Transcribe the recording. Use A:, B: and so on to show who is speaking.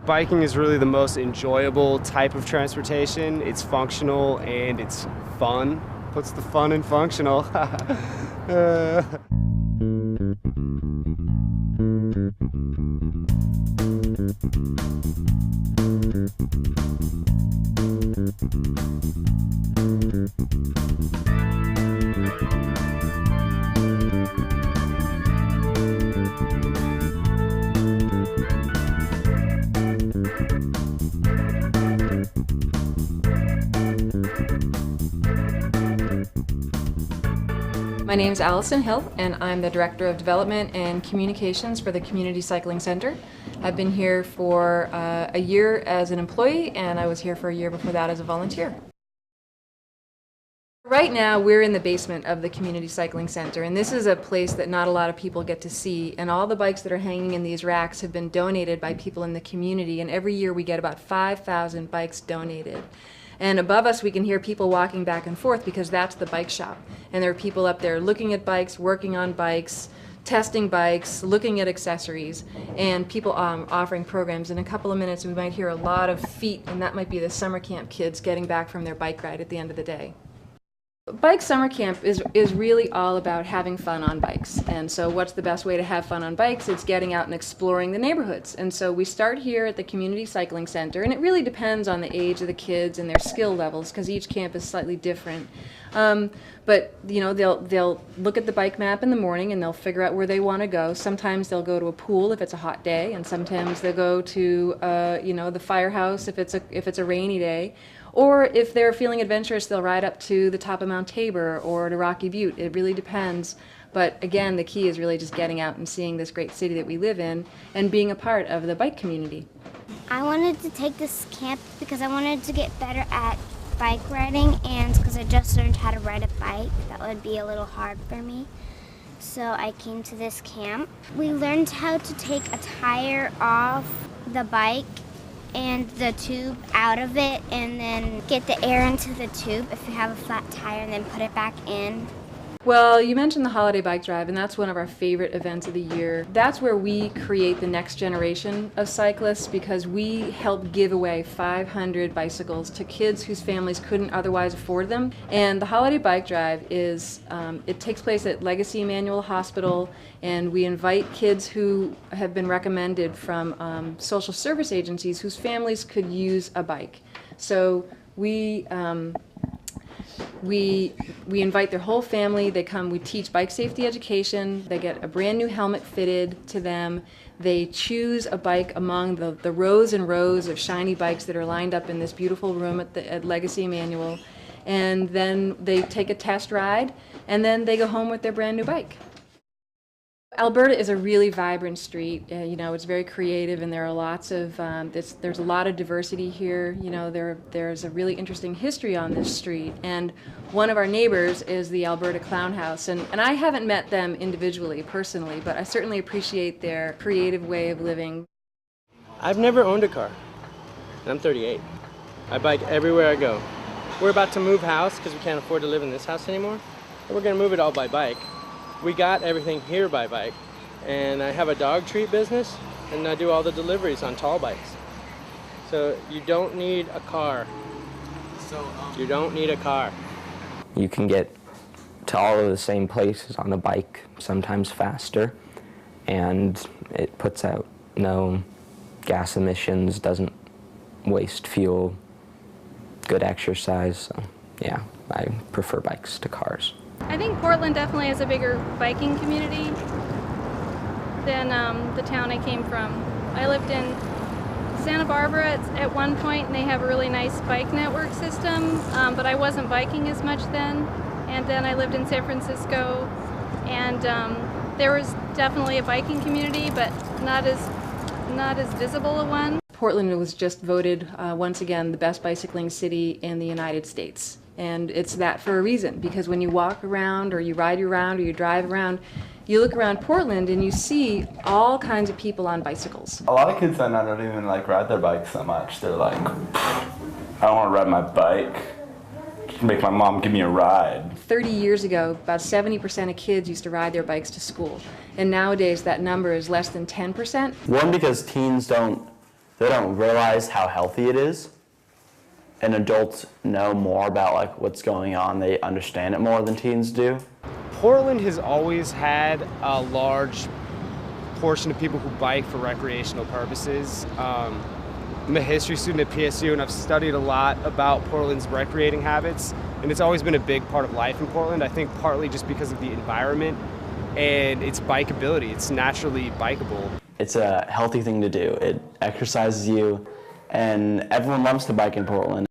A: Biking is really the most enjoyable type of transportation. It's functional and it's fun. Puts the fun in functional.
B: My name is Allison Hill, and I'm the Director of Development and Communications for the Community Cycling Center. I've been here for a year as an employee, and I was here for a year before that as a volunteer. Right now, we're in the basement of the Community Cycling Center, and this is a place that not a lot of people get to see. And all the bikes that are hanging in these racks have been donated by people in the community, and every year we get about 5,000 bikes donated. And above us, we can hear people walking back and forth because that's the bike shop. And there are people up there looking at bikes, working on bikes, testing bikes, looking at accessories, and people offering programs. In a couple of minutes, we might hear a lot of feet, and that might be the summer camp kids getting back from their bike ride at the end of the day. Bike summer camp is really all about having fun on bikes. And so what's the best way to have fun on bikes? It's getting out and exploring the neighborhoods. And so we start here at the Community Cycling Center, and it really depends on the age of the kids and their skill levels because each camp is slightly different. But you know, they'll look at the bike map in the morning and they'll figure out where they want to go. Sometimes they'll go to a pool if it's a hot day, and sometimes they'll go to you know, the firehouse if it's a rainy day. Or if they're feeling adventurous, they'll ride up to the top of Mount Tabor or to Rocky Butte. It really depends. But again, the key is really just getting out and seeing this great city that we live in and being a part of the bike community.
C: I wanted to take this camp because I wanted to get better at bike riding, and because I just learned how to ride a bike. That would be a little hard for me. So I came to this camp. We learned how to take a tire off the bike and the tube out of it, and then get the air into the tube if you have a flat tire, and then put it back in.
B: Well, you mentioned the Holiday Bike Drive, and that's one of our favorite events of the year. That's where we create the next generation of cyclists because we help give away 500 bicycles to kids whose families couldn't otherwise afford them. And the Holiday Bike Drive is, it takes place at Legacy Emmanuel Hospital, and we invite kids who have been recommended from social service agencies whose families could use a bike. So we invite their whole family. They come, we teach bike safety education. They get a brand new helmet fitted to them. They choose a bike among the rows and rows of shiny bikes that are lined up in this beautiful room at Legacy Emmanuel. And then they take a test ride, and then they go home with their brand new bike. Alberta is a really vibrant street. You know, it's very creative, and there are lots of there's a lot of diversity here. You know, there's a really interesting history on this street, and one of our neighbors is the Alberta Clown House, and I haven't met them individually, personally, but I certainly appreciate their creative way of living.
D: I've never owned a car, and I'm 38. I bike everywhere I go. We're about to move house because we can't afford to live in this house anymore, and we're going to move it all by bike. We got everything here by bike, and I have a dog treat business, and I do all the deliveries on tall bikes. So you don't need a car. You don't need a car.
E: You can get to all of the same places on a bike, sometimes faster, and it puts out no gas emissions, doesn't waste fuel, good exercise. So yeah, I prefer bikes to cars.
F: I think Portland definitely has a bigger biking community than the town I came from. I lived in Santa Barbara at one point, and they have a really nice bike network system, but I wasn't biking as much then. And then I lived in San Francisco, and there was definitely a biking community, but not as visible a one.
B: Portland was just voted once again the best bicycling city in the United States. And it's that for a reason, because when you walk around or you ride around or you drive around, you look around Portland and you see all kinds of people on bicycles.
G: A lot of kids I know don't even ride their bikes so much. They're like, I don't want to ride my bike. Just make my mom give me a ride.
B: 30 years ago, about 70% of kids used to ride their bikes to school. And nowadays that number is less than 10%.
H: One, because teens don't they don't realize how healthy it is. And adults know more about like what's going on. They understand it more than teens do.
A: Portland has always had a large portion of people who bike for recreational purposes. I'm a history student at PSU, and I've studied a lot about Portland's recreating habits, and it's always been a big part of life in Portland. I think partly just because of the environment and its bikeability. It's naturally bikeable.
H: It's a healthy thing to do. It exercises you, and everyone loves to bike in Portland.